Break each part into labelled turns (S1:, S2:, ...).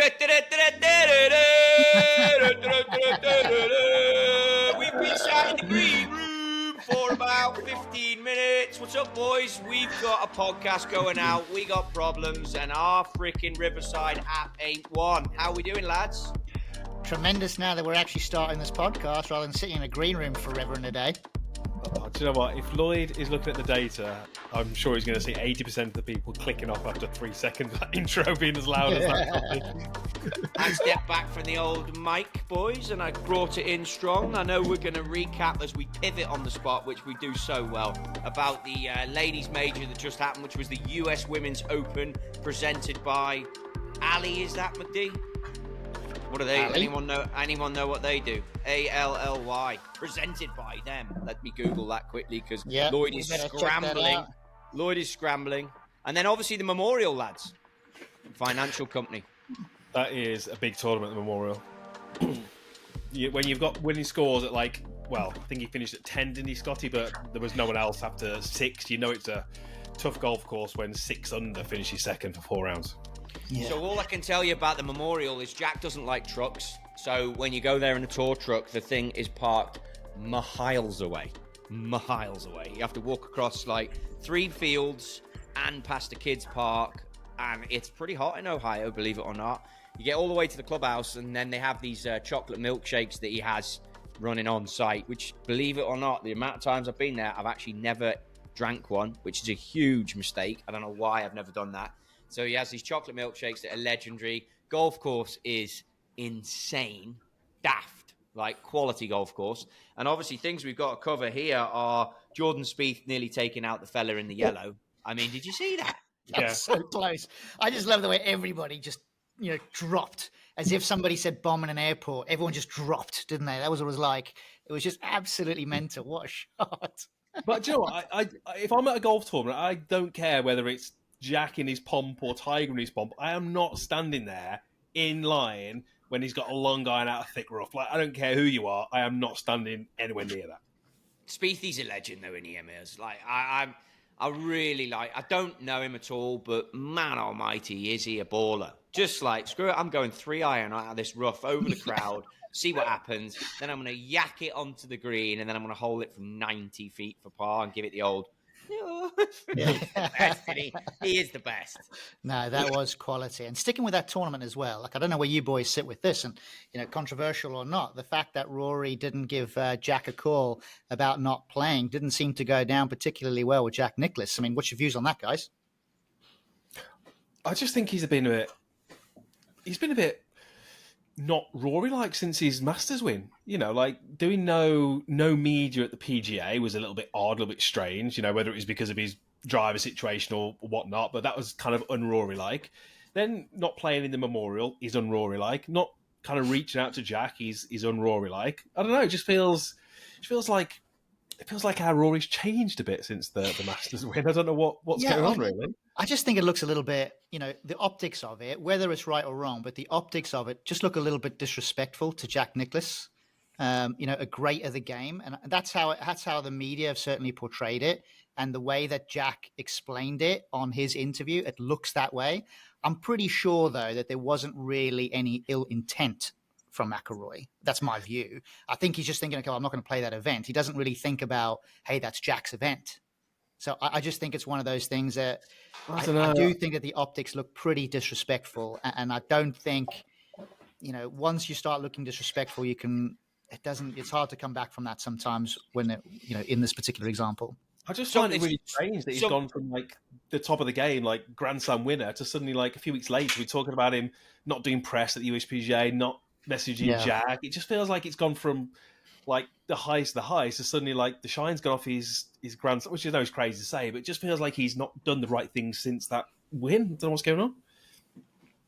S1: We've been sat in the green room for about 15 minutes. What's up, boys? We've got a podcast going out. We got problems, and our freaking Riverside app ain't one. How we doing, lads?
S2: Tremendous now that we're actually starting this podcast rather than sitting in a green room forever and a day.
S3: Oh, do you know what? If Lloyd is looking at the data, I'm sure he's going to see 80% of the people clicking off after 3 seconds. That intro being as loud as that.
S1: I stepped back from the old mic, boys, and I brought it in strong. I know we're going to recap as we pivot on the spot, which we do so well, about the ladies' major that just happened, which was the US Women's Open, presented by Ali. Is that McD? What are they?
S2: Ali?
S1: Anyone know what they do? ALLY. Presented by them. Let me Google that quickly because Lloyd is scrambling. Lloyd is scrambling. And then obviously the Memorial, lads. Financial company.
S3: That is a big tournament, the Memorial. When you've got winning scores at I think he finished at 10, didn't he, Scotty? But there was no one else after 6. You know it's a tough golf course when 6 under finishes second for 4 rounds.
S1: Yeah. So all I can tell you about the Memorial is Jack doesn't like trucks. So when you go there in a tour truck, the thing is parked miles away. Miles away. You have to walk across 3 fields and past a kids' park. And it's pretty hot in Ohio, believe it or not. You get all the way to the clubhouse, and then they have these chocolate milkshakes that he has running on site, which, believe it or not, the amount of times I've been there, I've actually never drank one, which is a huge mistake. I don't know why I've never done that. So he has these chocolate milkshakes that are legendary. Golf course is insane, daft, quality golf course. And obviously things we've got to cover here are Jordan Spieth nearly taking out the fella in the yellow. I mean, did you see that?
S2: That's so close. I just love the way everybody just, dropped as if somebody said bomb in an airport. Everyone just dropped, didn't they? That was what it was like. It was just absolutely mental. What a shot.
S3: But do you know what? I if I'm at a golf tournament, I don't care whether it's Jack in his pomp or Tiger in his pomp. I am not standing there in line when he's got a long iron out of thick rough. I don't care who you are. I am not standing anywhere near that.
S1: Spieth's a legend, though, in the EMEAs. I really I don't know him at all, but man almighty, is he a baller. Just screw it, I'm going 3 iron out of this rough over the crowd, see what happens. Then I'm going to yak it onto the green, and then I'm going to hold it from 90 feet for par and give it the old... He is the best.
S2: No, that was quality. And sticking with that tournament as well, I don't know where you boys sit with this, and controversial or not, the fact that Rory didn't give Jack a call about not playing didn't seem to go down particularly well with Jack Nicklaus. I mean, what's your views on that, guys?
S3: I just think he's been a bit not Rory-like since his Masters win. Doing no media at the PGA was a little bit odd, a little bit strange, whether it was because of his driver situation or whatnot, but that was kind of un-Rory-like. Then not playing in the Memorial is un-Rory-like. Not kind of reaching out to Jack is un-Rory-like. I don't know, it feels like how Rory's changed a bit since the Masters win. I don't know what's going on, really.
S2: I just think it looks a little bit, the optics of it, whether it's right or wrong, but the optics of it just look a little bit disrespectful to Jack Nicklaus, a great of the game. And that's how the media have certainly portrayed it. And the way that Jack explained it on his interview, it looks that way. I'm pretty sure, though, that there wasn't really any ill intent from McIlroy. That's my view. I think he's just thinking, okay, I'm not going to play that event. He doesn't really think about, hey, that's Jack's event. So I just think it's one of those things that I do think that the optics look pretty disrespectful. And I don't think, once you start looking disrespectful, it's hard to come back from that sometimes when, in this particular example.
S3: I just find it really strange that he's gone from the top of the game, Grand Slam winner, to suddenly a few weeks later, we're talking about him not doing press at the USPGA, not messaging Jack. It just feels like it's gone from the highest to suddenly the shine's gone off his Grand Slam, which I know is crazy to say, but it just feels like he's not done the right thing since that win. I don't know what's going on.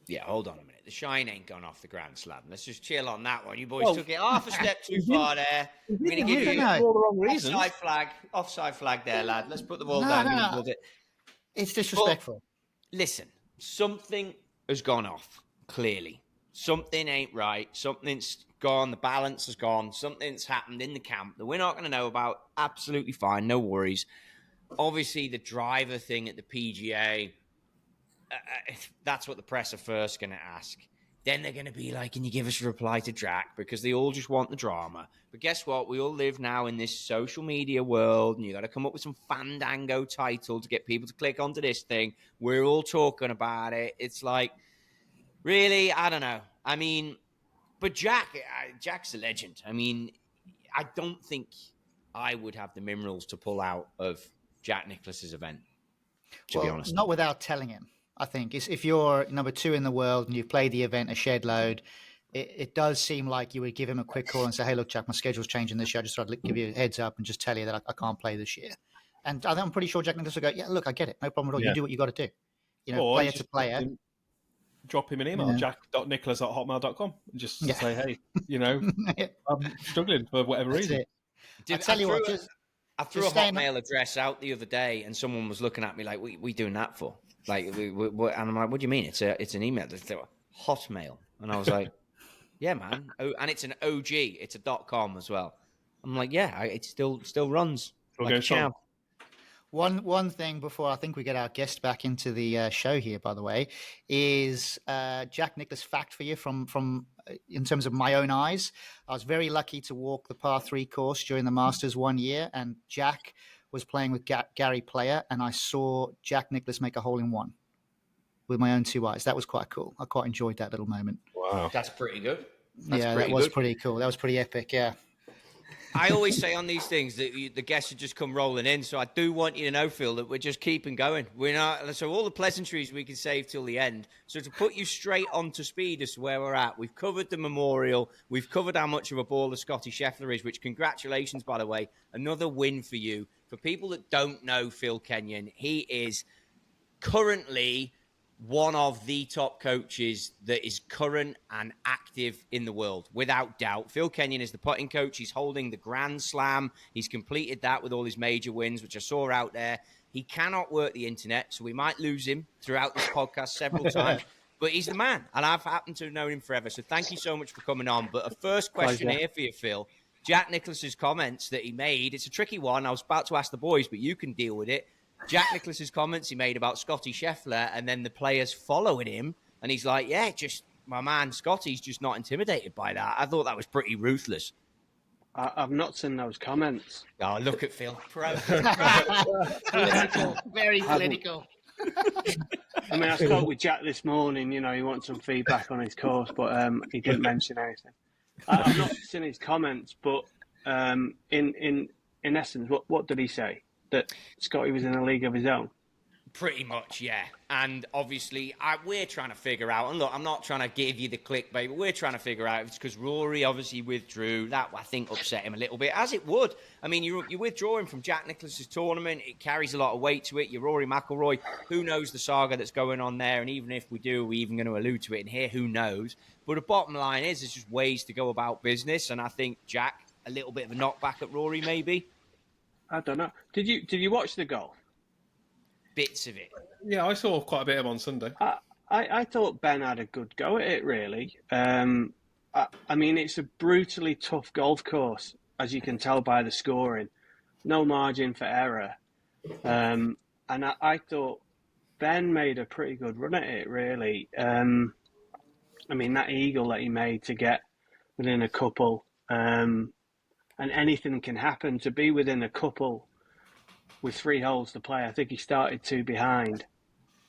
S1: Yeah, hold on a minute. The shine ain't gone off the Grand Slam. Let's just chill on that one. You boys took it half a step too far there. I'm going to give you
S3: all the wrong reasons.
S1: Offside flag there, lad. Let's put the ball down.
S2: No. It's disrespectful.
S1: But, listen, something has gone off, clearly. Something ain't right. Something's gone. The balance has gone. Something's happened in the camp that we're not going to know about. Absolutely fine. No worries. Obviously, the driver thing at the PGA, that's what the press are first going to ask. then they're going to be like, can you give us a reply to Jack? Because they all just want the drama. But guess what? We all live now in this social media world, and you got to come up with some fandango title to get people to click onto this thing. We're all talking about it. It's like, really? I don't know. I mean, but Jack's a legend. I mean, I don't think I would have the minerals to pull out of Jack Nicklaus's event, to be honest.
S2: Not without telling him. I think if you're number 2 in the world and you've played the event a shed load, it does seem like you would give him a quick call and say, hey, look, Jack, my schedule's changing this year. I just thought I'd give you a heads up and just tell you that I can't play this year. And I'm pretty sure Jack Nicklaus will go, yeah, look, I get it. No problem at all. Yeah. You do what you got to do. You know, player to player.
S3: Drop him an email, jack.nicholas@hotmail.com, and just say, hey, you know, I'm struggling for whatever reason.
S2: I tell you what,
S1: I threw a Hotmail address out the other day, and someone was looking at me like, "What are we doing that for?" Like, and I'm like, "What do you mean? It's an email. It's a Hotmail." And I was like, "Yeah, man." Oh, and it's an OG. It's a .com as well. I'm like, "Yeah, it still runs like a champ."
S2: One thing before I think we get our guest back into the show here, by the way, is Jack Nicklaus fact for you from in terms of my own eyes. I was very lucky to walk the par 3 course during the Masters one year, and Jack was playing with Gary Player, and I saw Jack Nicklaus make a hole-in-one with my own 2 eyes. That was quite cool. I quite enjoyed that little moment.
S3: Wow.
S1: That's pretty good.
S2: That was pretty cool. That was pretty epic, yeah.
S1: I always say on these things that the guests should just come rolling in. So I do want you to know, Phil, that we're just keeping going. We're not. So all the pleasantries we can save till the end. So to put you straight onto speed as to where we're at, we've covered the memorial. We've covered how much of a baller Scottie Scheffler is, which congratulations, by the way. Another win for you. For people that don't know Phil Kenyon, he is currently one of the top coaches that is current and active in the world, without doubt. Phil Kenyon is the putting coach. He's holding the Grand Slam. He's completed that with all his major wins, which I saw out there. He cannot work the internet, so we might lose him throughout this podcast several times. But he's the man, and I've happened to know him forever. So thank you so much for coming on. But a first question here for you, Phil. Jack Nicklaus's comments that he made, it's a tricky one. I was about to ask the boys, but you can deal with it. Jack Nicklaus's comments he made about Scottie Scheffler, and then the players following him, and he's like, yeah, just my man Scottie's just not intimidated by that. I thought that was pretty ruthless.
S4: I've not seen those comments.
S1: Oh, look at Phil.
S2: Political, very political.
S4: I mean, I spoke with Jack this morning. You know, he wants some feedback on his course, but he didn't mention anything. I've not seen his comments, but in essence, what did he say? That Scottie was in a league of his own?
S1: Pretty much, yeah. And obviously, we're trying to figure out, and look, I'm not trying to give you the clickbait, but we're trying to figure out if it's because Rory obviously withdrew. That, I think, upset him a little bit, as it would. I mean, you're withdrawing from Jack Nicklaus's tournament. It carries a lot of weight to it. You're Rory McIlroy. Who knows the saga that's going on there? And even if we do, we're even going to allude to it in here. Who knows? But the bottom line is, there's just ways to go about business. And I think Jack, a little bit of a knockback at Rory, maybe.
S4: I don't know. Did you watch the golf?
S1: Bits of it.
S3: Yeah, I saw quite a bit of him on Sunday.
S4: I thought Ben had a good go at it, really. I mean, it's a brutally tough golf course, as you can tell by the scoring. No margin for error. And I thought Ben made a pretty good run at it, really. I mean, that eagle that he made to get within a couple, and anything can happen. To be within a couple with 3 holes to play, I think he started 2 behind.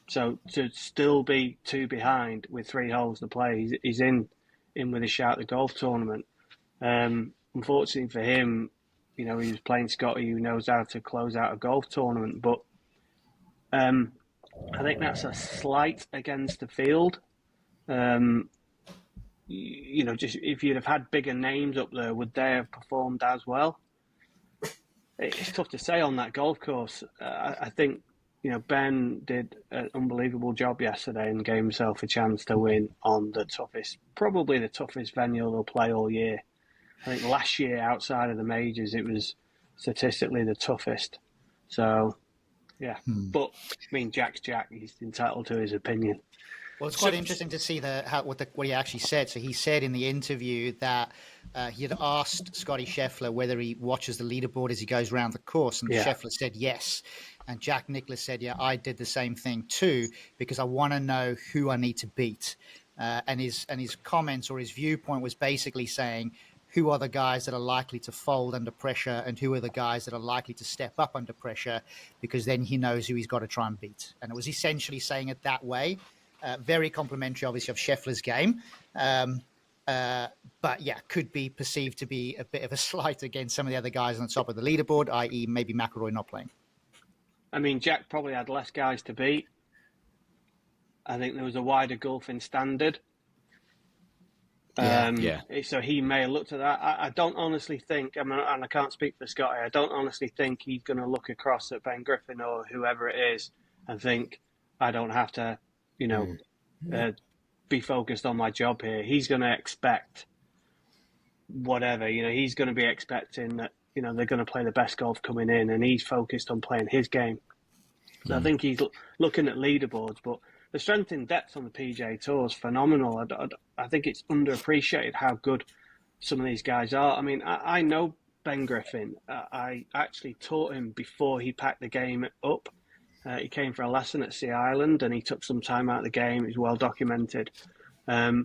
S4: So to still be 2 behind with 3 holes to play, he's in with a shout at the golf tournament. Unfortunately for him, you know, he was playing Scottie, who knows how to close out a golf tournament. But I think that's a slight against the field. You know, just if you'd have had bigger names up there, would they have performed as well? It's tough to say on that golf course. I think, you know, Ben did an unbelievable job yesterday and gave himself a chance to win on probably the toughest venue they'll play all year. I think last year, outside of the majors, it was statistically the toughest. So, yeah. But, I mean, Jack's Jack. He's entitled to his opinion.
S2: Well, it's quite interesting to see what he actually said. So he said in the interview that he had asked Scottie Scheffler whether he watches the leaderboard as he goes around the course, and Scheffler said yes. And Jack Nicklaus said, yeah, I did the same thing too, because I want to know who I need to beat. and his comments or his viewpoint was basically saying who are the guys that are likely to fold under pressure and who are the guys that are likely to step up under pressure, because then he knows who he's got to try and beat. And it was essentially saying it that way. Very complimentary, obviously, of Scheffler's game. But yeah, could be perceived to be a bit of a slight against some of the other guys on the top of the leaderboard, i.e. maybe McIlroy not playing.
S4: I mean, Jack probably had less guys to beat. I think there was a wider golfing standard. So he may have looked at that. I don't honestly think, and I can't speak for Scottie, I don't honestly think he's going to look across at Ben Griffin or whoever it is and think, I don't have to, be focused on my job here. He's going to expect whatever, he's going to be expecting that, they're going to play the best golf coming in, and he's focused on playing his game. So I think he's looking at leaderboards, but the strength in depth on the PGA Tour is phenomenal. I think it's underappreciated how good some of these guys are. I mean, I know Ben Griffin. I actually taught him before he packed the game up. He came for a lesson at Sea Island, and he took some time out of the game. It's well documented. So,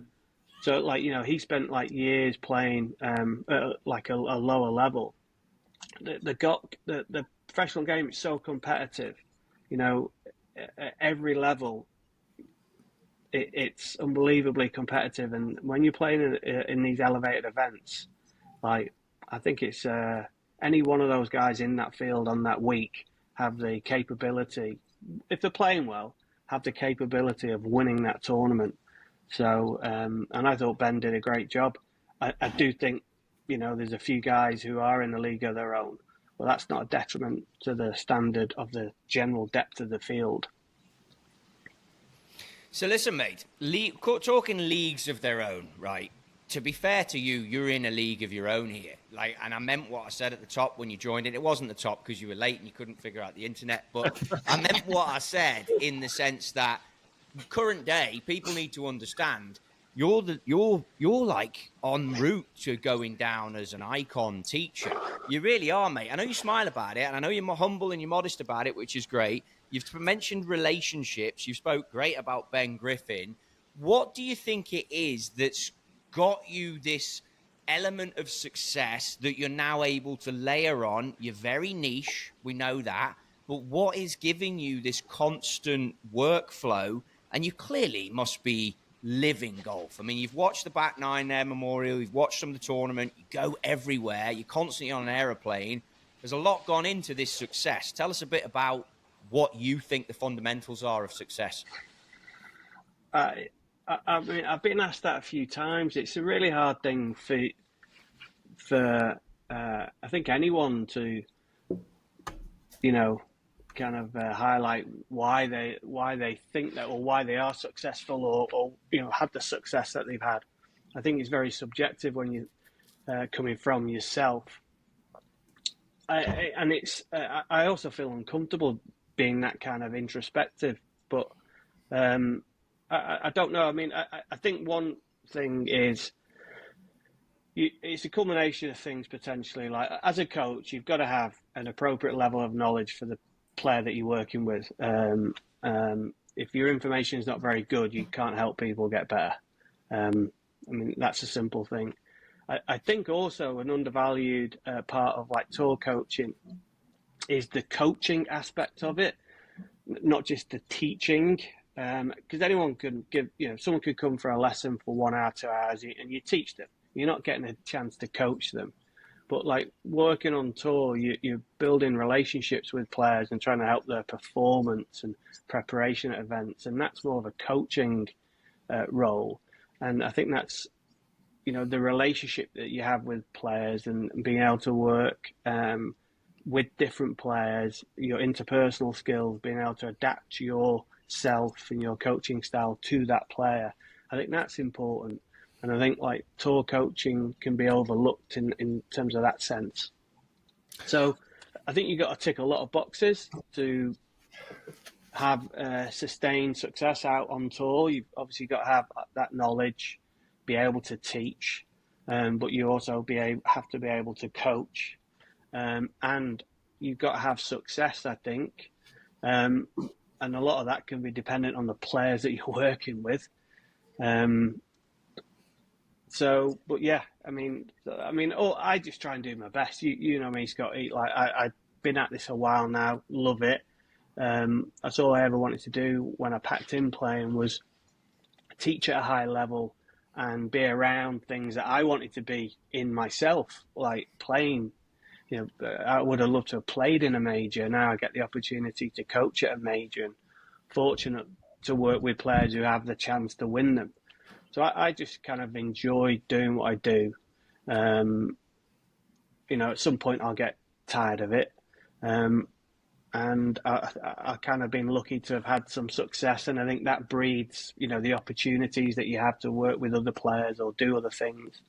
S4: he spent years playing at a lower level. The professional game is so competitive. At every level, it's unbelievably competitive, and when you're playing in these elevated events, I think it's any one of those guys in that field on that week have the capability, if they're playing well, have the capability of winning that tournament. So, and I thought Ben did a great job. I do think, there's a few guys who are in the league of their own. Well, that's not a detriment to the standard of the general depth of the field.
S1: So listen, mate, talking leagues of their own, right? To be fair to you, you're in a league of your own here. And I meant what I said at the top when you joined it. It wasn't the top because you were late and you couldn't figure out the internet. But I meant what I said in the sense that current day, people need to understand you're like en route to going down as an icon teacher. You really are, mate. I know you smile about it, and I know you're more humble and you're modest about it, which is great. You've mentioned relationships. You spoke great about Ben Griffin. What do you think it is that's got you this element of success that you're now able to layer on? You're very niche. We know that. But what is giving you this constant workflow? And you clearly must be living golf. I mean, you've watched the back nine there, Memorial. You've watched some of the tournament. You go everywhere. You're constantly on an aeroplane. There's a lot gone into this success. Tell us a bit about what you think the fundamentals are of success.
S4: I mean, I've been asked that a few times. It's a really hard thing for I think anyone to, kind of highlight why they think that, or why they are successful, or had the success that they've had. I think it's very subjective when you coming from yourself. I also feel uncomfortable being that kind of introspective, but I don't know. I mean, I think one thing is it's a culmination of things potentially. Like as a coach, you've got to have an appropriate level of knowledge for the player that you're working with. If your information is not very good, you can't help people get better. I mean, that's a simple thing. I think also an undervalued part of tour coaching is the coaching aspect of it, not just the teaching. Because anyone can give, someone could come for a lesson for 1 hour, 2 hours, and you teach them. You're not getting a chance to coach them. But working on tour, you're building relationships with players and trying to help their performance and preparation at events. And that's more of a coaching role. And I think that's, the relationship that you have with players and being able to work with different players, your interpersonal skills, being able to adapt yourself and your coaching style to that player. I think that's important. And I think tour coaching can be overlooked in terms of that sense. So I think you've got to tick a lot of boxes to have sustained success out on tour. You've obviously got to have that knowledge, be able to teach, but you also have to be able to coach. And you've got to have success, I think. And a lot of that can be dependent on the players that you're working with. So, but yeah, I just try and do my best. You know me, Scotty. Like I've been at this a while now. Love it. That's all I ever wanted to do when I packed in playing was teach at a high level and be around things that I wanted to be in myself, like playing. I would have loved to have played in a major. Now I get the opportunity to coach at a major, and fortunate to work with players who have the chance to win them. So I just kind of enjoy doing what I do. At some point I'll get tired of it. And I kind of been lucky to have had some success, and I think that breeds, the opportunities that you have to work with other players or do other things.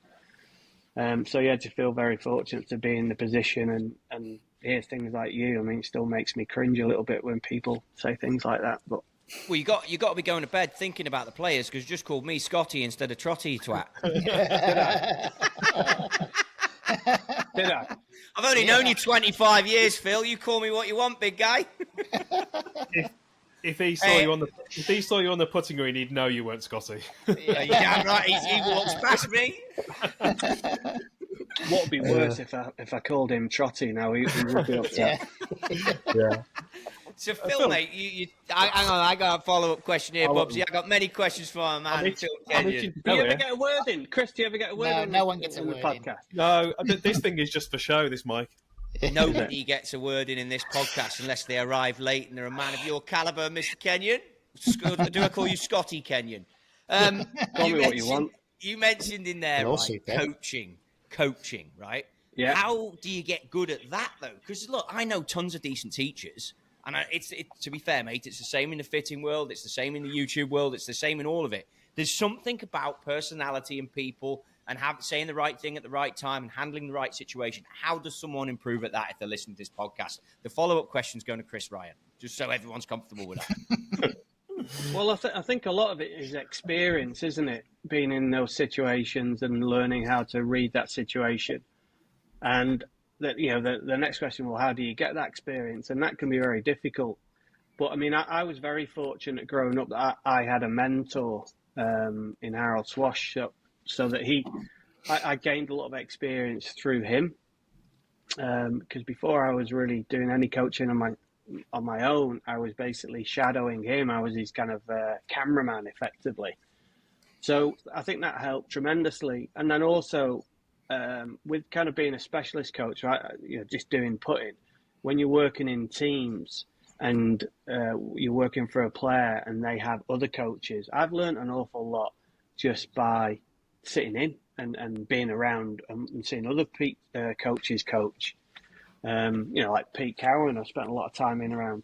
S4: To feel very fortunate to be in the position and hear things like you. I mean, it still makes me cringe a little bit when people say things like that. But
S1: well, you got to be going to bed thinking about the players, because you just called me Scotty instead of Trotty, twat.
S4: Did I?
S1: I've only known you 25 years, Phil. You call me what you want, big guy.
S3: If he saw you on the putting green, he'd know you weren't Scotty.
S1: Yeah, right. He walks past me.
S4: What would be worse if I called him Trotty? Now he would be upset.
S3: Yeah.
S1: So Phil, mate, hang on. I got a follow-up question here, Bubsy. I got many questions for my man, Phil Kenyon.
S4: Do you ever get a word in, Chris? Do you ever get a word in?
S2: No one gets a word
S4: the podcast.
S3: No, this thing is just for show. This mic.
S1: Nobody gets a word in this podcast unless they arrive late and they're a man of your caliber, Mr. Kenyon. Do I call you Scotty Kenyon?
S4: Call me what you want.
S1: You mentioned in there, coaching, right?
S4: Yeah.
S1: How do you get good at that, though? Because, look, I know tons of decent teachers. And to be fair, mate, it's the same in the fitting world. It's the same in the YouTube world. It's the same in all of it. There's something about personality and people and saying the right thing at the right time and handling the right situation. How does someone improve at that if they're listening to this podcast? The follow-up question is going to Chris Ryan, just so everyone's comfortable with that.
S4: Well, I think a lot of it is experience, isn't it? Being in those situations and learning how to read that situation. And that, the next question, well, how do you get that experience? And that can be very difficult. But I mean, I was very fortunate growing up that I had a mentor in Harold Swash, so that I gained a lot of experience through him. Because before I was really doing any coaching on my own, I was basically shadowing him. I was his kind of cameraman, effectively. So I think that helped tremendously. And then also, with kind of being a specialist coach, right? Just doing putting, when you're working in teams and you're working for a player and they have other coaches, I've learned an awful lot just by sitting in and being around and seeing other coaches coach. Like Pete Cowan, I spent a lot of time in around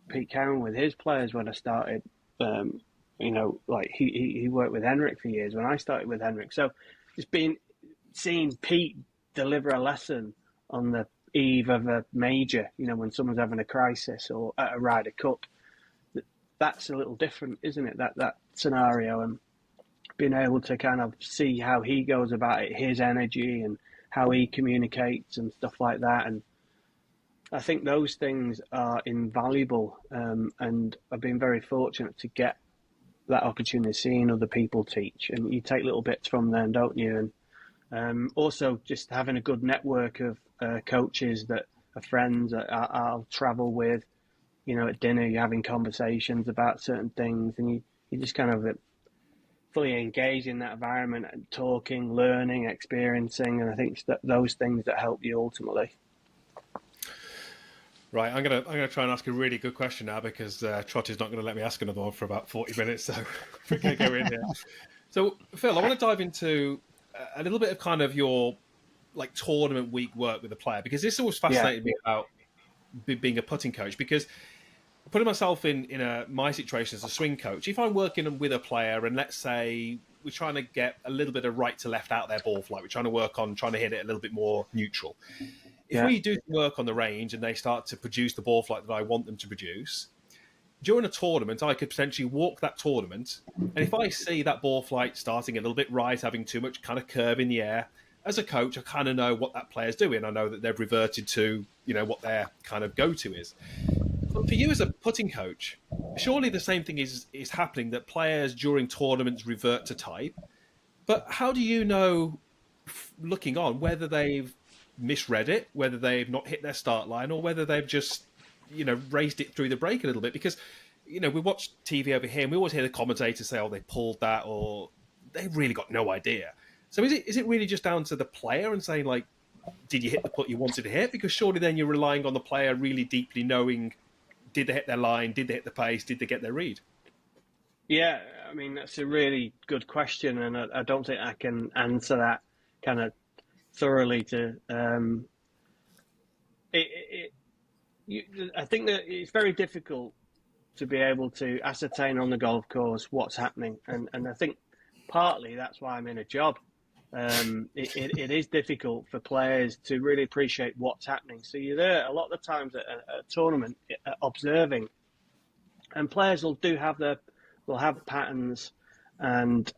S4: Pete Cowan with his players when I started. Like he worked with Henrik for years when I started with Henrik. So just seeing Pete deliver a lesson on the eve of a major, when someone's having a crisis, or at a Ryder Cup, that's a little different, isn't it? That scenario, and being able to kind of see how he goes about it, his energy and how he communicates and stuff like that. And I think those things are invaluable. And I've been very fortunate to get that opportunity of seeing other people teach, and you take little bits from them, don't you? And also just having a good network of coaches that are friends that I'll travel with, at dinner, you're having conversations about certain things, and you just kind of fully engage in that environment and talking, learning, experiencing. And I think it's those things that help you ultimately.
S3: Right, I'm gonna try and ask a really good question now, because Trotty's not going to let me ask another one for about 40 minutes, so we're going to go in here. So, Phil, I want to dive into a little bit of kind of your tournament week work with the player, because this always fascinated me about being a putting coach, because putting myself in my situation as a swing coach, if I'm working with a player and let's say we're trying to get a little bit of right to left out their ball flight, we're trying to work on trying to hit it a little bit more neutral. If we do work on the range and they start to produce the ball flight that I want them to produce, during a tournament, I could potentially walk that tournament. And if I see that ball flight starting a little bit right, having too much kind of curve in the air, as a coach, I kind of know what that player's doing. I know that they've reverted to, what their kind of go-to is. for you as a putting coach, surely the same thing is happening, that players during tournaments revert to type. But how do you know, looking on, whether they've misread it, whether they've not hit their start line, or whether they've just, raised it through the break a little bit? Because, we watch TV over here and we always hear the commentators say, oh, they pulled that, or they've really got no idea. So is it really just down to the player and saying, like, did you hit the putt you wanted to hit? Because surely then you're relying on the player really deeply knowing, did they hit their line? Did they hit the pace? Did they get their read?
S4: Yeah, I mean, that's a really good question, and I don't think I can answer that kind of thoroughly. I think that it's very difficult to be able to ascertain on the golf course what's happening, and I think partly that's why I'm in a job. It is difficult for players to really appreciate what's happening. So you're there a lot of the times at a tournament observing, and players will have patterns, and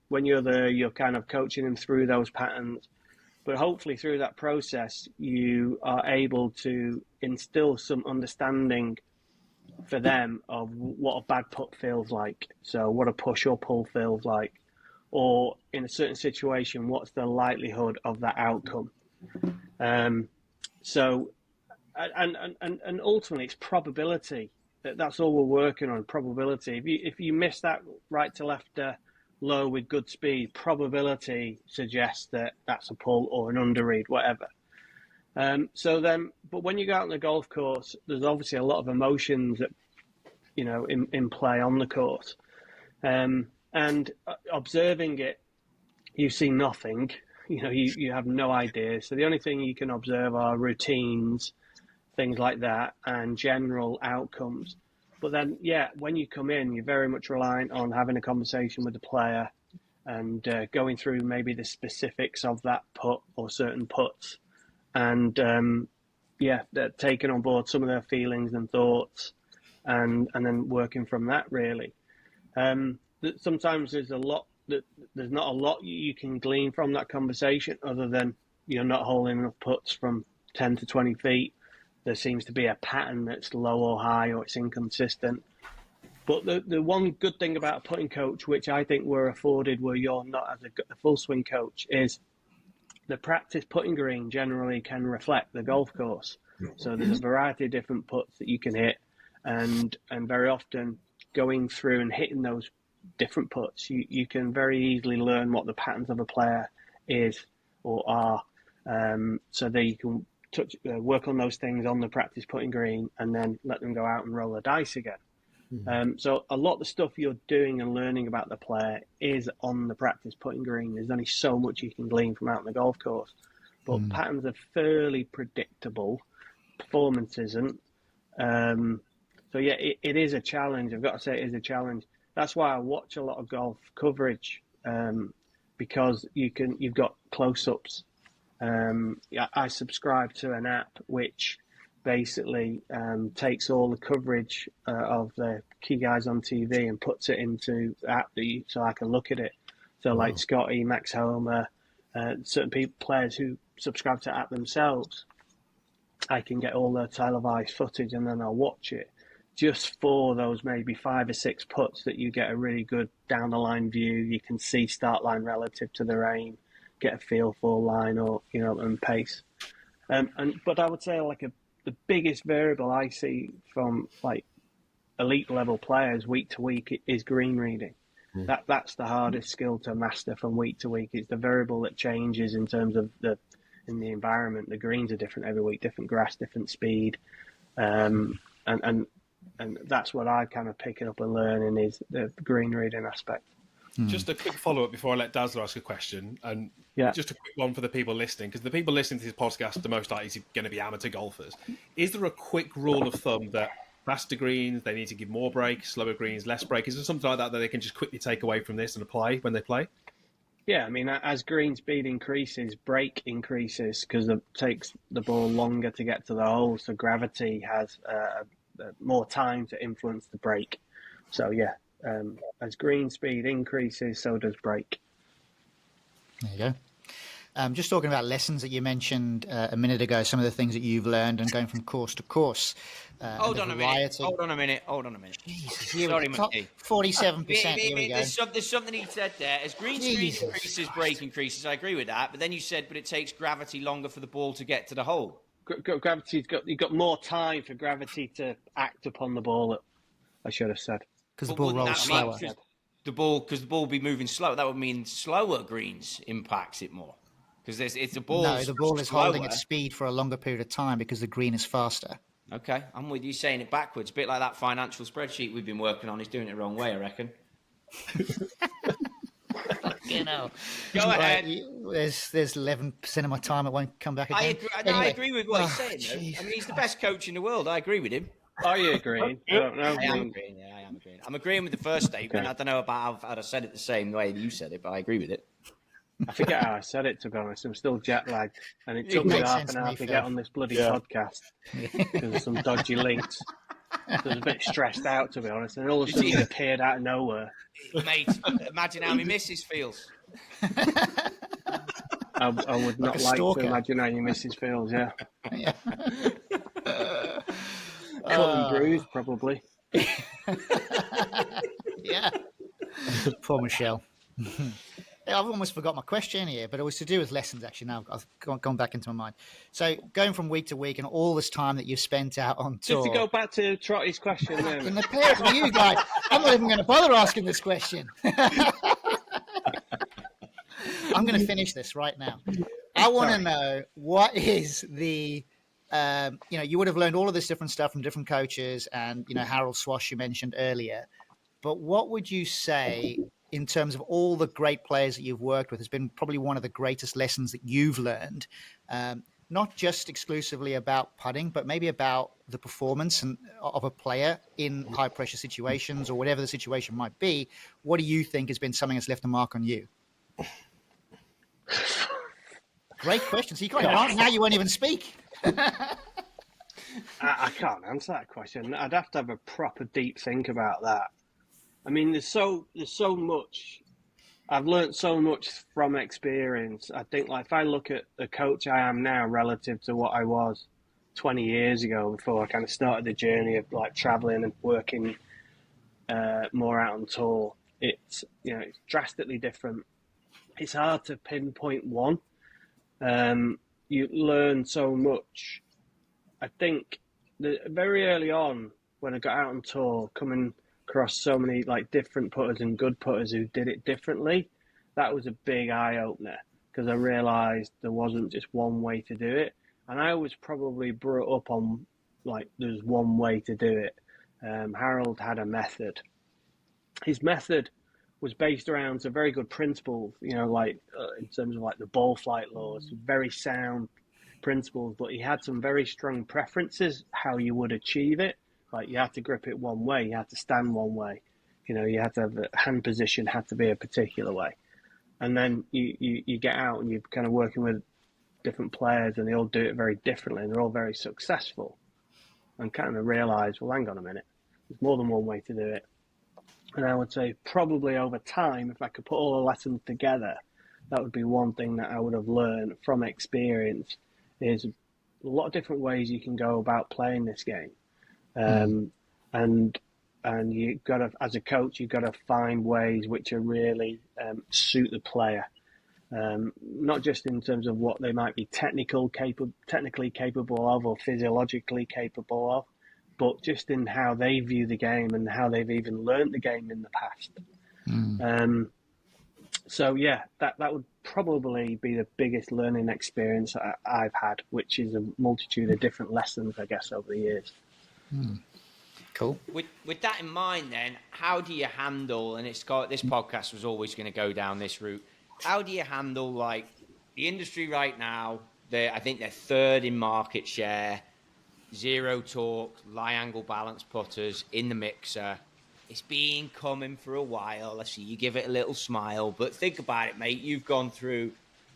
S4: when you're there, you're kind of coaching them through those patterns. But hopefully through that process, you are able to instill some understanding for them of what a bad putt feels like. So what a push or pull feels like, or in a certain situation, what's the likelihood of that outcome. So ultimately, it's probability. That's all we're working on, probability. If you miss that right to left low with good speed, probability suggests that that's a pull or an underread, whatever. But when you go out on the golf course, there's obviously a lot of emotions that, in play on the course. And observing it, you see nothing. You have no idea. So the only thing you can observe are routines, things like that, and general outcomes. But then, when you come in, you're very much reliant on having a conversation with the player and going through maybe the specifics of that putt or certain putts. And, they're taking on board some of their feelings and thoughts and then working from that, really. Sometimes there's not a lot you can glean from that conversation other than you're not holding enough putts from 10 to 20 feet. There seems to be a pattern that's low or high, or it's inconsistent. But the one good thing about a putting coach, which I think we're afforded where you're not as a full swing coach, is the practice putting green generally can reflect the golf course. So there's a variety of different putts that you can hit, and very often going through and hitting those different putts, you can very easily learn what the patterns of a player is or are, so that you can work on those things on the practice putting green and then let them go out and roll the dice again. So a lot of the stuff you're doing and learning about the player is on the practice putting green. There's only so much you can glean from out on the golf course, but patterns are fairly predictable. Performance isn't. So it is a challenge. I've got to say it is a challenge. That's why I watch a lot of golf coverage, because you've got close-ups. I subscribe to an app which basically takes all the coverage of the key guys on TV and puts it into the app so I can look at it. So like Scottie, Max Homer, certain players who subscribe to the app themselves, I can get all their televised footage and then I'll watch it just for those maybe 5 or 6 putts that you get a really good down the line view. You can see start line relative to their aim, get a feel for line or and pace. But I would say the biggest variable I see from like elite level players week to week is green reading. That's the hardest skill to master from week to week. It's the variable that changes in terms of in the environment. The greens are different every week, different grass, different speed, and that's what I kind of picking up and learning is the green reading aspect.
S3: Just a quick follow-up before I let Dazzler ask a question, and just a quick one for the people listening, because the people listening to this podcast are most likely going to be amateur golfers. Is there a quick rule of thumb that faster greens, they need to give more break, slower greens, less break? Is there something like that they can just quickly take away from this and apply when they play?
S4: Yeah, I mean, as green speed increases, break increases because it takes the ball longer to get to the hole, so gravity has more time to influence the break. So, as green speed increases, so does break.
S2: There you Just talking about lessons that you mentioned a minute ago, some of the things that you've learned and going from course to course.
S1: Hold on a minute. Hold on a minute.
S2: Jesus, here
S1: Sorry,
S2: we go.
S1: McKee.
S2: 47%. Here we go.
S1: There's something he said there. As green speed increases, break increases. I agree with that. But then you said, but it takes gravity longer for the ball to get to the hole.
S4: You've got more time for gravity to act upon the ball. I should have said.
S2: Because the ball rolls slower.
S1: The ball will be moving slower. That would mean slower greens impacts it more. Because it's the ball.
S2: No, the ball is holding its speed for a longer period of time because the green is faster.
S1: Okay, I'm with you saying it backwards. A bit like that financial spreadsheet we've been working on. He's doing it the wrong way, I reckon.
S2: You know.
S1: Go ahead.
S2: There's 11% of my time it won't come back again.
S1: I agree with what he's saying. I mean, he's the best coach in the world. I agree with him.
S4: Are you agreeing? I don't know.
S1: I am agreeing. Yeah, I am agreeing. I'm agreeing with the first statement. Okay. I don't know about how I said it the same way that you said it, but I agree with it.
S4: I forget how I said it, to be honest. I'm still jet lagged, and it took me half an hour to get on this bloody podcast because of some dodgy links. So I was a bit stressed out, to be honest, and all of a sudden it appeared out of nowhere.
S1: Mate, imagine how my missus feels.
S4: I would not like to imagine how your missus feels, yeah. Cut and bruised, probably.
S2: Yeah. Poor Michelle. I've almost forgot my question here, but it was to do with lessons, actually. Now I've gone back into my mind. So going from week to week and all this time that you've spent out on tour.
S4: Just to go back to Trotty's question then.
S2: In the pairs with you guys, I'm not even going to bother asking this question. I'm going to finish this right now. I want to know what is the, you would have learned all of this different stuff from different coaches and, Harold Swash you mentioned earlier, but what would you say in terms of all the great players that you've worked with has been probably one of the greatest lessons that you've learned, not just exclusively about putting, but maybe about the performance of a player in high pressure situations or whatever the situation might be. What do you think has been something that's left a mark on you? Great question. So you can't even answer. Now you won't even speak.
S4: I can't answer that question. I'd have to have a proper deep think about that. I mean, there's so much. I've learned so much from experience. I think, like, if I look at the coach I am now relative to what I was 20 years ago before I kind of started the journey of like traveling and working more out on tour, it's drastically different. It's hard to pinpoint one. You learn so much. I think that very early on when I got out on tour, coming across so many like different putters and good putters who did it differently, that was a big eye opener because I realised there wasn't just one way to do it, and I was probably brought up on like there's one way to do it. Harold had a method. His method was based around some very good principles, in terms of like the ball flight laws, very sound principles, but he had some very strong preferences how you would achieve it. Like you had to grip it one way, you had to stand one way, you had to have the hand position had to be a particular way. And then you get out and you're kind of working with different players and they all do it very differently and they're all very successful. And kind of realise, well, hang on a minute, there's more than one way to do it. And I would say probably over time, if I could put all the lessons together, that would be one thing that I would have learned from experience is a lot of different ways you can go about playing this game. And you got to, as a coach, you've got to find ways which are really suit the player, not just in terms of what they might be technically capable of or physiologically capable of, but just in how they view the game and how they've even learned the game in the past. So yeah, that would probably be the biggest learning experience I've had, which is a multitude of different lessons, I guess, over the years.
S2: Cool.
S1: With that in mind, then, how do you handle? And this podcast was always going to go down this route. How do you handle like the industry right now? I think they're third in market share. Zero torque, lie angle balance putters in the mixer. It's been coming for a while. I see you give it a little smile, but think about it, mate. You've gone through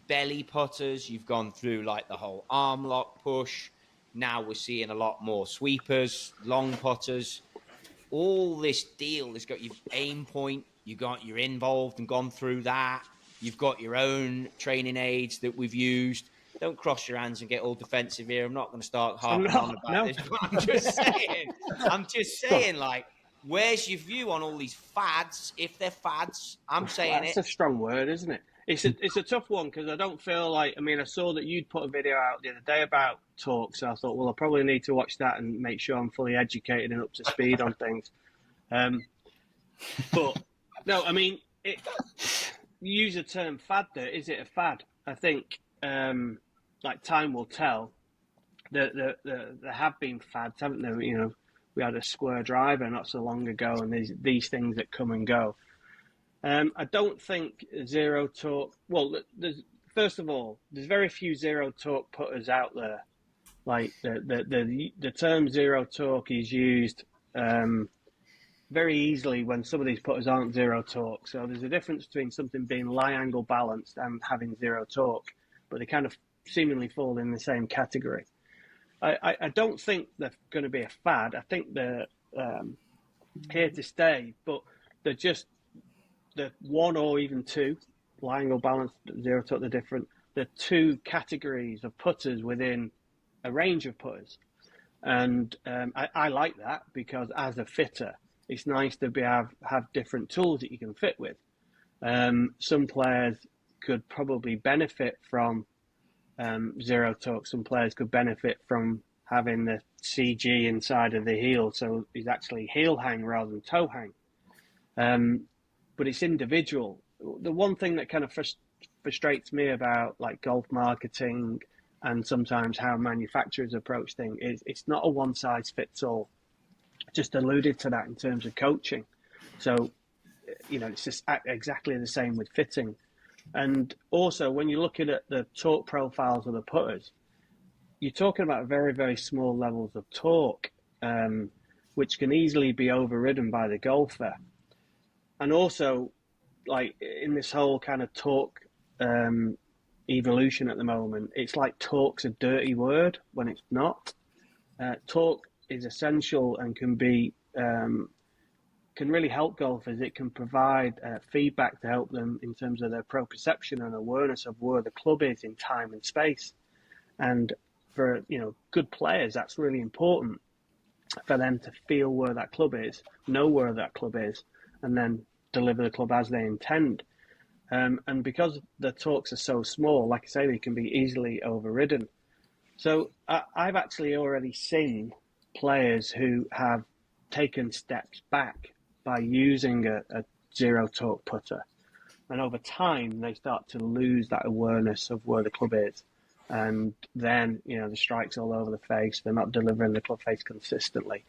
S1: belly putters. You've gone through like the whole arm lock push. Now we're seeing a lot more sweepers, long putters. All this deal has got your aim point. You're involved and gone through that. You've got your own training aids that we've used. Don't cross your hands and get all defensive here. I'm not going to start harping on about this, but I'm just saying, like, where's your view on all these fads? If they're fads, I'm saying
S4: That's a strong word, isn't it? It's a tough one because I don't feel like. I mean, I saw that you'd put a video out the other day about talk, so I thought, well, I probably need to watch that and make sure I'm fully educated and up to speed on things. But no, I mean, use the term fad. There is it a fad? I think like time will tell. There have been fads, haven't there? You know, we had a square driver not so long ago, and there's these things that come and go. I don't think zero torque. Well, first of all, there's very few zero torque putters out there. Like the term zero torque is used very easily when some of these putters aren't zero torque. So there's a difference between something being lie angle balanced and having zero torque, but they kind of seemingly fall in the same category. I don't think they're going to be a fad. I think they're here to stay, but they're just the one or even two, lie angle balanced, zero torque, they're different. The two categories of putters within a range of putters. And I like that because as a fitter, it's nice to have different tools that you can fit with. Some players could probably benefit from zero torque. Some players could benefit from having the CG inside of the heel, so it's actually heel hang rather than toe hang. But it's individual. The one thing that kind of frustrates me about like golf marketing and sometimes how manufacturers approach things is it's not a one size fits all. Just alluded to that in terms of coaching. So, you know, it's just exactly the same with fitting. And also, when you're looking at the torque profiles of the putters, you're talking about very, very small levels of torque, which can easily be overridden by the golfer. And also, like in this whole kind of torque evolution at the moment, it's like torque's a dirty word when it's not. Torque is essential and can really help golfers. It can provide feedback to help them in terms of their proprioception and awareness of where the club is in time and space. And for good players, that's really important for them to feel where that club is, know where that club is, and then deliver the club as they intend. And because the torques are so small, like I say, they can be easily overridden. So I've actually already seen players who have taken steps back by using a zero torque putter. And over time, they start to lose that awareness of where the club is. And then, the strike's all over the face. They're not delivering the club face consistently.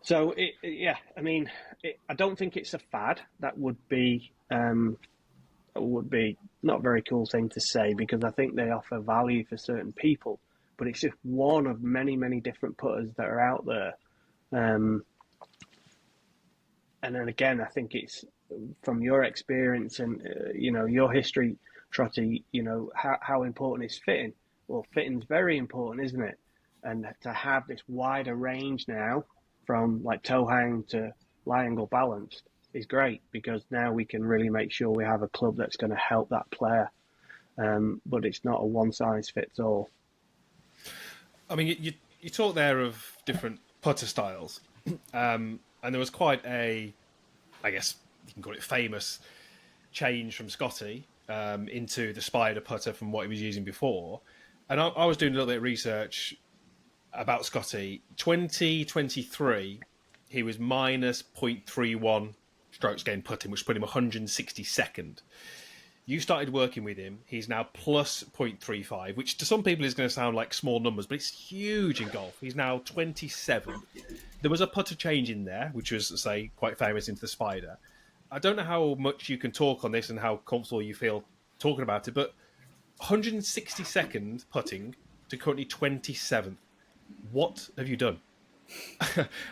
S4: So, I don't think it's a fad. That would be not a very cool thing to say because I think they offer value for certain people. But it's just one of many, many different putters that are out there. And then again, I think it's from your experience and, your history, Trotty, how important is fitting? Well, fitting's very important, isn't it? And to have this wider range now from like toe hang to lie angle balanced is great because now we can really make sure we have a club that's going to help that player. But it's not a one size fits all.
S3: I mean, you talk there of different putter styles, and there was quite I guess you can call it famous change from Scottie into the Spider putter from what he was using before. And I was doing a little bit of research about Scottie. 2023, he was minus 0.31 strokes gained putting, which put him 162nd. You started working with him. He's now plus 0.35, which to some people is going to sound like small numbers, but it's huge in golf. He's now 27th. There was a putter change in there, which was, say, quite famous into the Spider. I don't know how much you can talk on this and how comfortable you feel talking about it, but 162nd putting to currently 27th. What have you done?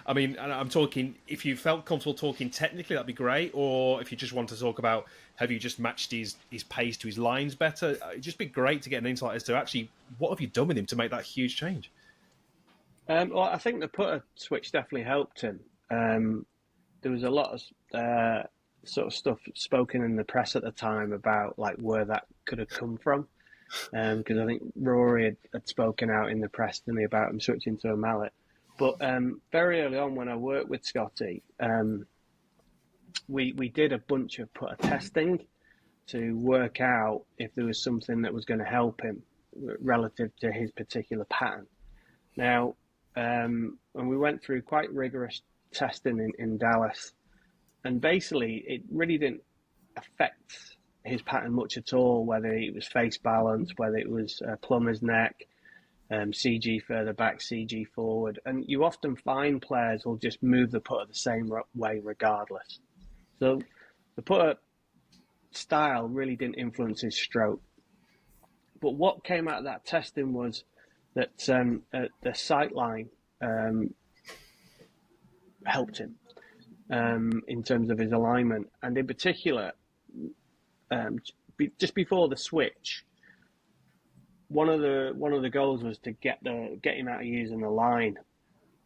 S3: I mean, I'm talking, if you felt comfortable talking technically, that'd be great. Or if you just want to talk about, have you just matched his pace to his lines better? It'd just be great to get an insight as to actually, what have you done with him to make that huge change?
S4: Well, I think the putter switch definitely helped him. There was a lot of sort of stuff spoken in the press at the time about like where that could have come from. Because I think Rory had spoken out in the press to me about him switching to a mallet. But very early on when I worked with Scottie, we did a bunch of putter testing to work out if there was something that was going to help him relative to his particular pattern. Now, and we went through quite rigorous testing in Dallas, and basically it really didn't affect his pattern much at all, whether it was face balance, whether it was plumber's neck, CG further back, CG forward. And you often find players will just move the putter the same way regardless. So the putter style really didn't influence his stroke. But what came out of that testing was that the sight line helped him in terms of his alignment. And in particular, just before the switch, one of the goals was to get him out of using the line,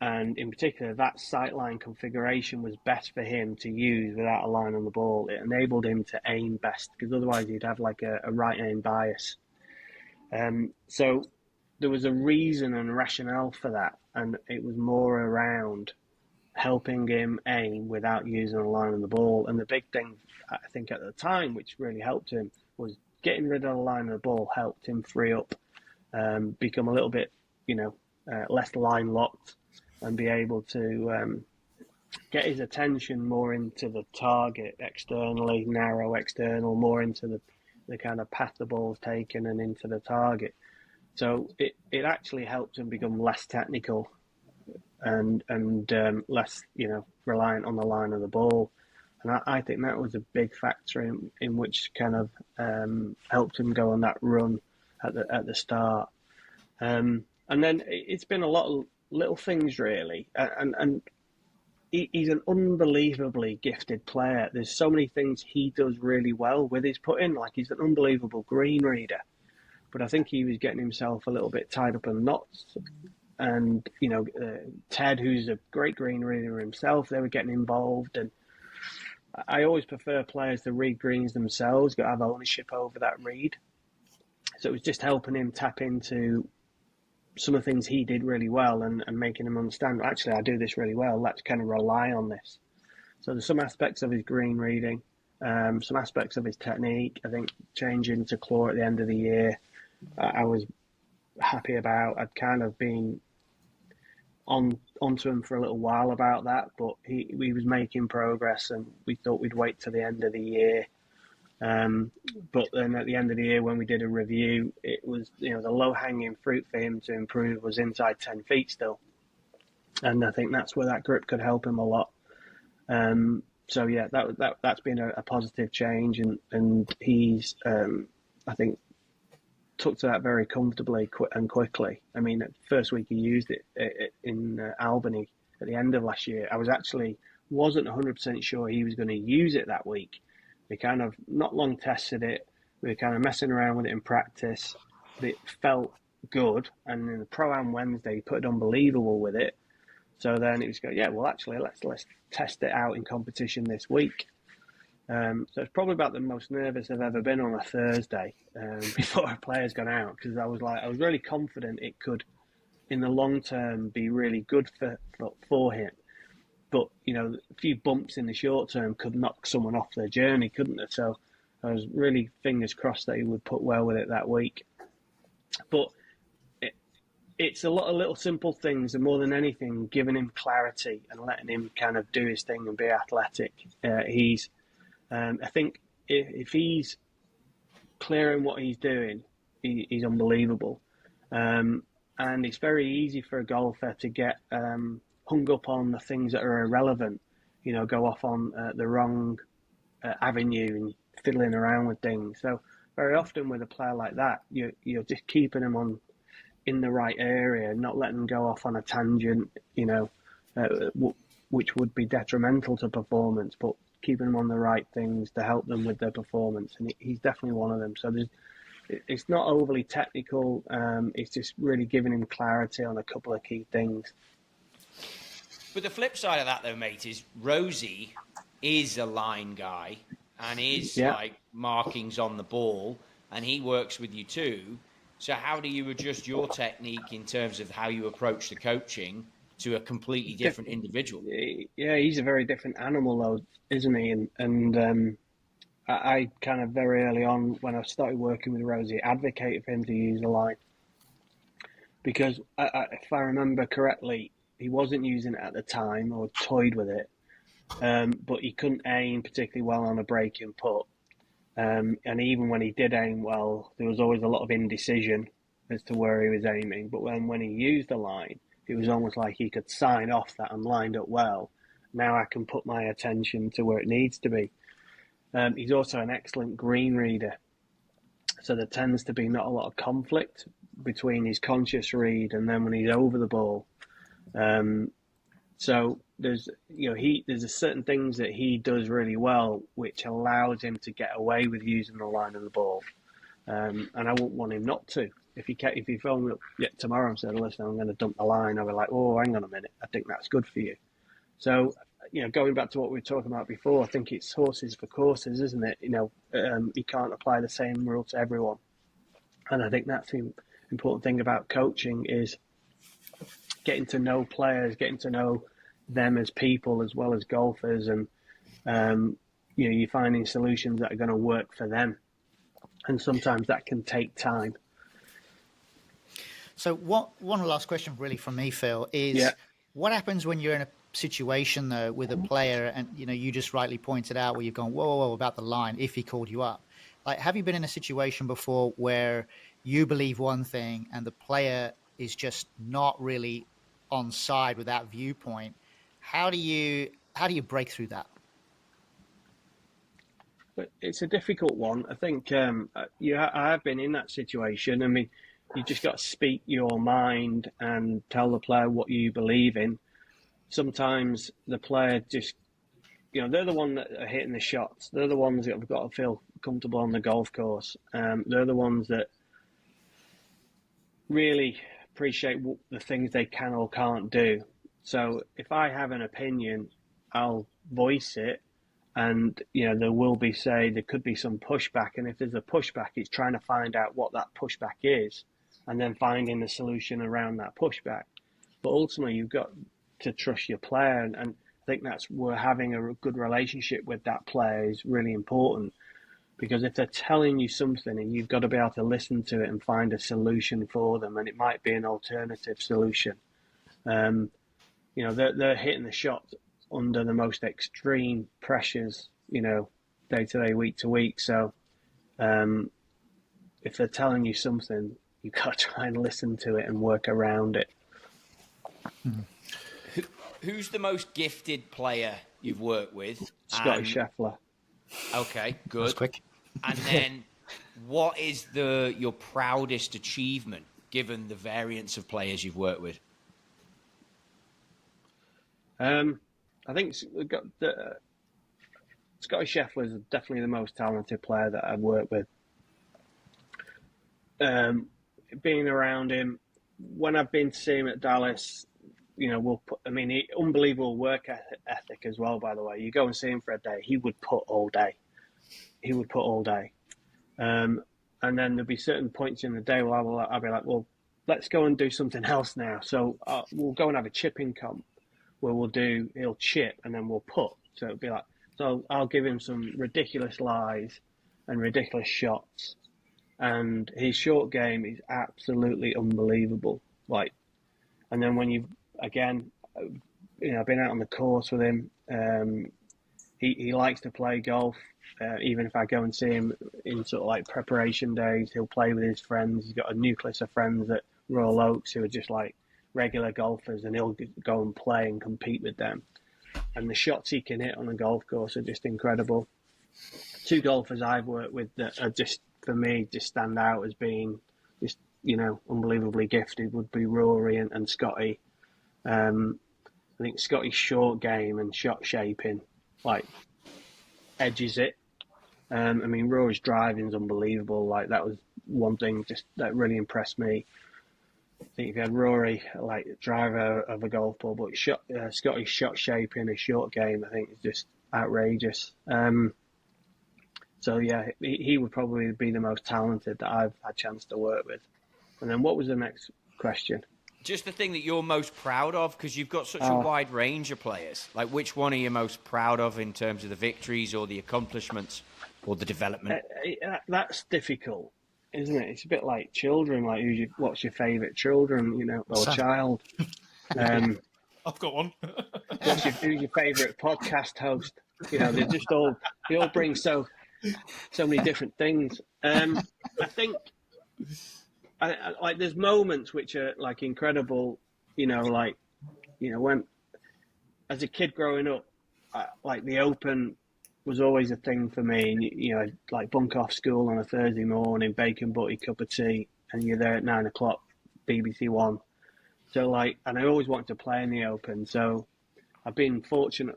S4: and in particular that sight line configuration was best for him to use without a line on the ball. It enabled him to aim best, because otherwise he'd have like a right aim bias. So there was a reason and rationale for that, and it was more around helping him aim without using a line on the ball. And the big thing, I think, at the time, which really helped him, was getting rid of the line of the ball helped him free up, become a little bit, less line locked, and be able to get his attention more into the target externally, narrow external, more into the kind of path the ball's taken and into the target. So it actually helped him become less technical and less, reliant on the line of the ball. And I think that was a big factor in which kind of helped him go on that run at the start. And then it's been a lot of little things, really. And he's an unbelievably gifted player. There's so many things he does really well with his putting. Like, he's an unbelievable green reader. But I think he was getting himself a little bit tied up in knots. And, Ted, who's a great green reader himself, they were getting involved. And I always prefer players to read greens themselves, got to have ownership over that read. So it was just helping him tap into some of the things he did really well and making him understand, actually, I do this really well. Let's kind of rely on this. So there's some aspects of his green reading, some aspects of his technique. I think changing to claw at the end of the year, I was happy about. I'd kind of been onto him for a little while about that, but he was making progress, and we thought we'd wait till the end of the year. But then at the end of the year, when we did a review, it was, the low-hanging fruit for him to improve was inside 10 feet still. And I think that's where that grip could help him a lot. So yeah, that's been a positive change, and he's, I think, took to that very comfortably and quickly. I mean, the first week he used it in Albany at the end of last year, I wasn't 100% sure he was going to use it that week. We kind of not long tested it. We were kind of messing around with it in practice. It felt good, and in the Pro-Am Wednesday, he put it unbelievable with it. So then it was going, actually, let's test it out in competition this week. So it's probably about the most nervous I've ever been on a Thursday before a player's gone out, because I was really confident it could, in the long term, be really good for him. But, a few bumps in the short term could knock someone off their journey, couldn't it? So I was really fingers crossed that he would put well with it that week. But it's a lot of little simple things, and more than anything, giving him clarity and letting him kind of do his thing and be athletic. I think if he's clear in what he's doing, he's unbelievable. And it's very easy for a golfer to get hung up on the things that are irrelevant, go off on the wrong avenue and fiddling around with things. So very often with a player like that, you're just keeping him in the right area, not letting him go off on a tangent, which would be detrimental to performance, but keeping them on the right things to help them with their performance. And he's definitely one of them. So it's not overly technical. It's just really giving him clarity on a couple of key things.
S1: But the flip side of that, though, mate, is Rosie is a line guy and is
S4: Yeah.
S1: like markings on the ball, and he works with you too. So how do you adjust your technique in terms of how you approach the coaching to a completely different individual?
S4: Yeah, he's a very different animal, though, isn't he? And I kind of very early on when I started working with Rosie, advocated for him to use the line because if I remember correctly, he wasn't using it at the time or toyed with it, but he couldn't aim particularly well on a breaking putt. And even when he did aim well, there was always a lot of indecision as to where he was aiming. But when he used the line, it was almost like he could sign off that I'm lined up well. Now I can put my attention to where it needs to be. He's also an excellent green reader. So there tends to be not a lot of conflict between his conscious read and then when he's over the ball. So there's a certain things that he does really well, which allows him to get away with using the line of the ball. And I wouldn't want him not to. If he phoned me up tomorrow and said, "Listen, I'm going to dump the line," I'll be like, "Oh, hang on a minute. I think that's good for you." So, going back to what we were talking about before, I think it's horses for courses, isn't it? You can't apply the same rule to everyone. And I think that's the important thing about coaching is getting to know players, getting to know them as people as well as golfers, and you're finding solutions that are going to work for them. And sometimes that can take time.
S2: So one last question really from me, Phil, is what happens when you're in a situation though with a player and you just rightly pointed out where you've gone, whoa, about the line, if he called you up. Like, have you been in a situation before where you believe one thing and the player is just not really on side with that viewpoint? How do you break through that?
S4: But it's a difficult one. I think I have been in that situation. I mean, you just got to speak your mind and tell the player what you believe in. Sometimes the player just, they're the one that are hitting the shots. They're the ones that have got to feel comfortable on the golf course. They're the ones that really appreciate the things they can or can't do. So if I have an opinion, I'll voice it. And, there could be some pushback. And if there's a pushback, it's trying to find out what that pushback is and then finding the solution around that pushback. But ultimately, you've got to trust your player. And I think that's where having a good relationship with that player is really important. Because if they're telling you something and you've got to be able to listen to it and find a solution for them, and it might be an alternative solution. They're hitting the shot under the most extreme pressures, day to day, week to week. So if they're telling you something, you've got to try and listen to it and work around it.
S1: Who's the most gifted player you've worked with?
S4: Scottie Scheffler.
S1: Okay, good.
S2: That's quick.
S1: And then what is your proudest achievement given the variance of players you've worked with?
S4: I think Scottie Scheffler is definitely the most talented player that I've worked with. Being around him, when I've been to see him at Dallas, unbelievable work ethic as well, by the way. You go and see him for a day, he would put all day. And then there'd be certain points in the day where I'll be like, well, let's go and do something else now. So we'll go and have a chipping comp where he'll chip and then we'll put. So it'll be like, so I'll give him some ridiculous lies and ridiculous shots. And his short game is absolutely unbelievable. And then when I've been out on the course with him. He likes to play golf. Even if I go and see him in sort of like preparation days, he'll play with his friends. He's got a nucleus of friends at Royal Oaks who are just like regular golfers, and he'll go and play and compete with them. And the shots he can hit on a golf course are just incredible. Two golfers I've worked with that are just, for me, just stand out as being just, unbelievably gifted would be Rory and Scottie. I think Scottie's short game and shot shaping, edges it. Rory's driving is unbelievable. That was one thing just that really impressed me. I think if you had Rory driver of a golf ball, but Scottie's shot shaping, a short game, I think is just outrageous. So yeah, he would probably be the most talented that I've had a chance to work with. And then what was the next question?
S1: Just the thing that you're most proud of, because you've got such a wide range of players. Like, which one are you most proud of in terms of the victories or the accomplishments or the development?
S4: That's difficult, isn't it? It's a bit like children. Like, what's your favourite children, or child?
S3: I've got one.
S4: Who's your favourite podcast host? They're just they all bring so many different things. I think, like, there's moments which are like incredible. When as a kid growing up, like the Open was always a thing for me. And I'd like bunk off school on a Thursday morning, bacon butty, cup of tea, and you're there at 9 o'clock, BBC One. So and I always wanted to play in the Open. So I've been fortunate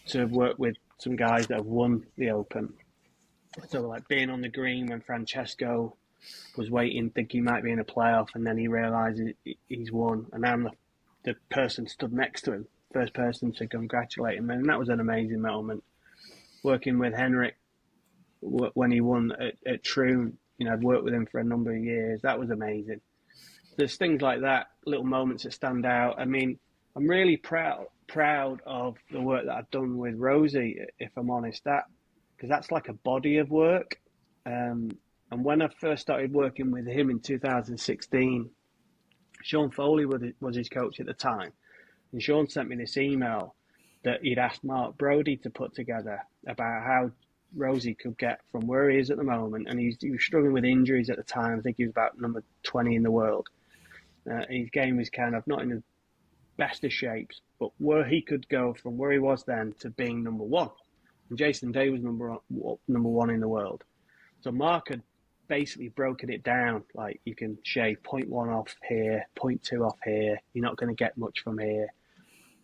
S4: to have worked with some guys that have won the Open. So like being on the green when Francesco was waiting, thinking he might be in a playoff, and then he realises he's won, and I'm the person stood next to him, first person to congratulate him, and that was an amazing moment. Working with Henrik when he won at Troon, I'd worked with him for a number of years. That was amazing. There's things like that, little moments that stand out. I mean, I'm really proud of the work that I've done with Rosie, if I'm honest, because that's like a body of work. And when I first started working with him in 2016, Sean Foley was his coach at the time. And Sean sent me this email that he'd asked Mark Brodie to put together about how Rosie could get from where he is at the moment. And he was struggling with injuries at the time. I think he was about number 20 in the world. His game was kind of not in the best of shapes, but where he could go from where he was then to being number one. And Jason Day was number one in the world. So Mark had basically broken it down. Like, you can shave 0.1 off here, 0.2 off here. You're not going to get much from here.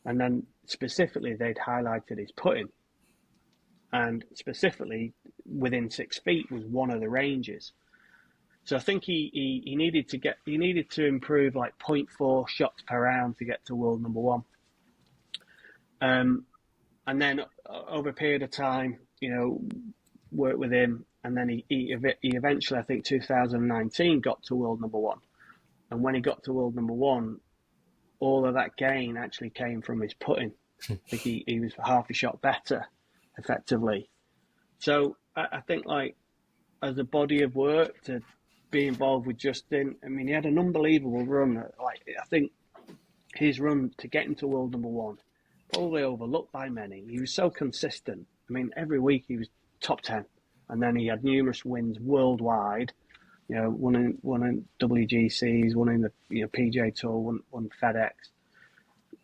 S4: And then specifically, they'd highlighted his putting. And specifically, within 6 feet was one of the ranges. So I think he needed to improve like 0.4 shots per round to get to world number one. And then over a period of time, worked with him, and then he eventually, I think 2019, got to world number one. And when he got to world number one, all of that gain actually came from his putting. I think he was half a shot better, effectively. So I think, like, as a body of work to be involved with Justin, I mean, he had an unbelievable run. Like, I think his run to get into world number one, probably overlooked by many. He was so consistent. I mean, every week he was top 10, and then he had numerous wins worldwide. Won in WGCs, won in the PGA Tour, won FedEx.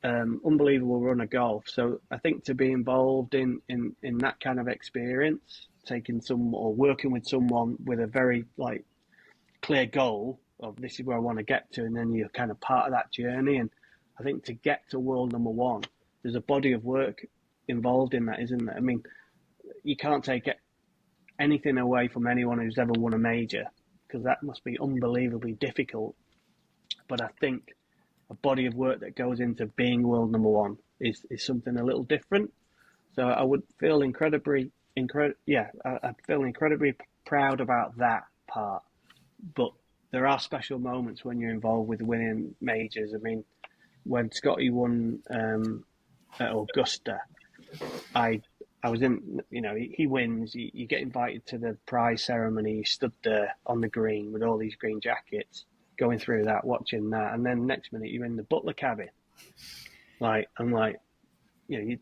S4: Unbelievable run of golf. So I think to be involved in that kind of experience, working with someone with a very like clear goal of this is where I want to get to, and then you're kind of part of that journey. And I think to get to world number one, there's a body of work involved in that, isn't there? I mean, you can't take anything away from anyone who's ever won a major, because that must be unbelievably difficult. But I think a body of work that goes into being world number one is something a little different. So I would feel incredibly proud about that part. But there are special moments when you're involved with winning majors. I mean, when Scottie won at Augusta, I was in, he wins, you get invited to the prize ceremony, you stood there on the green with all these green jackets, going through that, watching that, and then next minute you're in the butler cabin.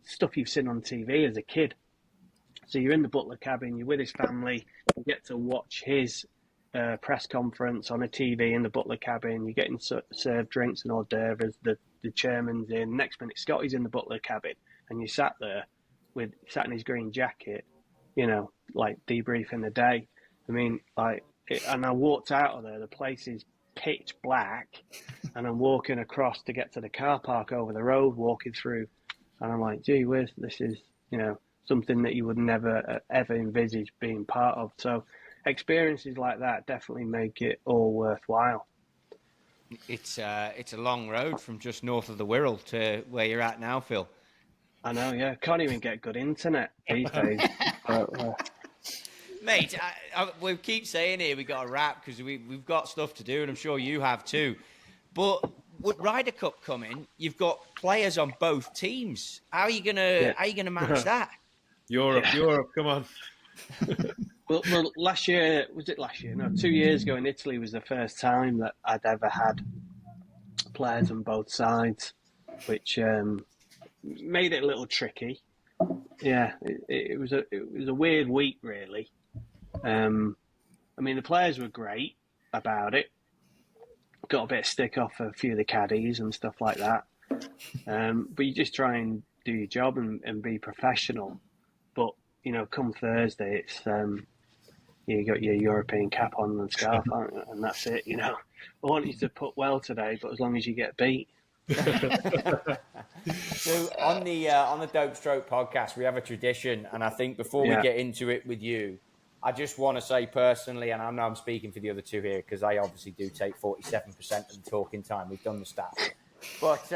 S4: Stuff you've seen on TV as a kid. So you're in the butler cabin, you're with his family, you get to watch his press conference on a TV in the butler cabin, you're getting served drinks and hors d'oeuvres, the chairman's in, next minute Scottie's in the butler cabin, and you sat there sat in his green jacket, like debriefing the day. I mean, and I walked out of there, the place is pitch black, and I'm walking across to get to the car park over the road, walking through, and I'm like, gee whiz, this is, something that you would never ever envisage being part of. So experiences like that definitely make it all worthwhile.
S1: It's a long road from just north of the Wirral to where you're at now, Phil.
S4: I know, yeah. Can't even get good internet these days. But,
S1: Mate, we keep saying here we got to wrap because we've got stuff to do, and I'm sure you have too. But with Ryder Cup coming, you've got players on both teams. How are you gonna manage that?
S3: Europe, come on.
S4: well, last year, was it last year? No, 2 years ago in Italy was the first time that I'd ever had players on both sides, which made it a little tricky. Yeah, it was a weird week, really. I mean, the players were great about it. Got a bit of stick off a few of the caddies and stuff like that. But you just try and do your job and be professional. But, come Thursday, it's you got your European cap on and scarf on, and that's it, I want you to put well today, but as long as you get beat.
S1: So on the Dope Stroke podcast, we have a tradition, and I think before we get into it with you, I just want to say personally, and I know I'm speaking for the other two here because I obviously do take 47% of the talking time. We've done the stats. But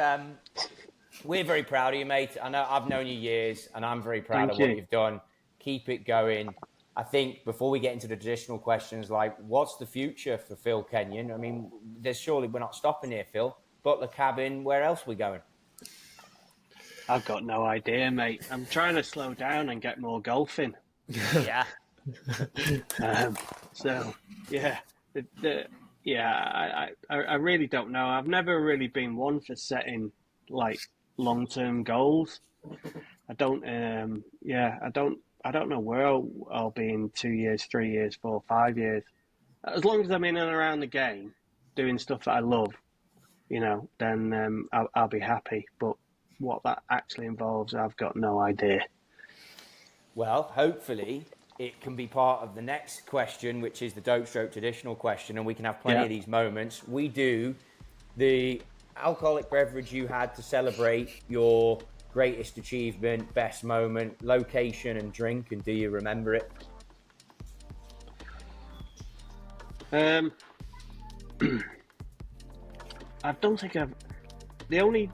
S1: we're very proud of you, mate. I know I've known you years, and I'm very proud of what you've done. Keep it going. I think before we get into the traditional questions, like what's the future for Phil Kenyon? I mean, we're not stopping here, Phil. Butler cabin, where else are we going?
S4: I've got no idea, mate. I'm trying to slow down and get more golfing.
S1: Yeah.
S4: So, yeah. I really don't know. I've never really been one for setting like long-term goals. I don't know where I'll be in 2 years, 3 years, 4, 5 years. As long as I'm in and around the game, doing stuff that I love, then I'll be happy. But what that actually involves, I've got no idea.
S1: Well, hopefully it can be part of the next question, which is the Dope Stroke traditional question, and we can have plenty of these moments. We do the alcoholic beverage you had to celebrate your greatest achievement, best moment, location and drink, and do you remember it?
S4: I don't think I've... The only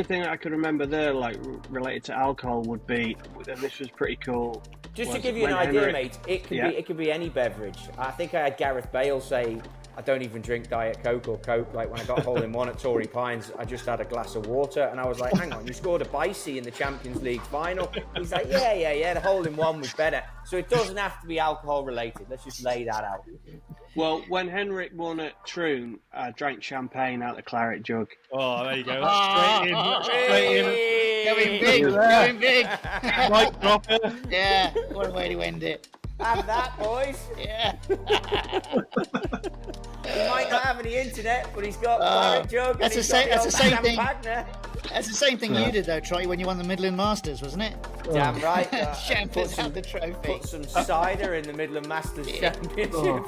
S4: thing I could remember there, like, related to alcohol would be, and this was pretty cool...
S1: Just to give you an idea, mate, it could be any beverage. I think I had Gareth Bale say, I don't even drink Diet Coke or Coke. Like when I got hole-in-one at Torrey Pines, I just had a glass of water. And I was like, hang on, you scored a bicey in the Champions League final. He's like, yeah, the hole-in-one was better. So it doesn't have to be alcohol-related. Let's just lay that out.
S4: Well, when Henrik won at Troon, I drank champagne out the Claret Jug.
S3: Oh, there you go. That's straight in.
S2: Going big.
S3: Mike dropper.
S2: Yeah, what a way to end it.
S1: Have that, boys.
S2: Yeah.
S1: He might not have any internet, but he's got Claret Jug.
S2: That's the same thing. That's the same thing you did, though, Troy, when you won the Midland Masters, wasn't it?
S1: Damn right.
S2: Champion's had the trophy.
S1: Put some cider in the Midland Masters Championship.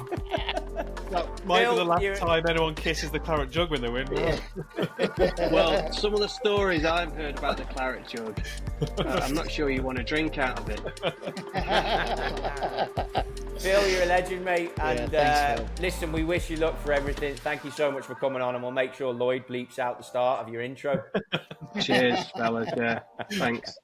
S3: That might be the last time anyone kisses the Claret Jug when they win.
S4: Well, some of the stories I've heard about the Claret Jug, I'm not sure you want to drink out of it.
S1: Phil, you're a legend, mate. And
S2: thanks, Phil.
S1: listen, we wish you luck for everything. Thank you so much for coming on, and we'll make sure Lloyd bleeps out the start of your intro.
S4: Cheers, fellas. Yeah, thanks.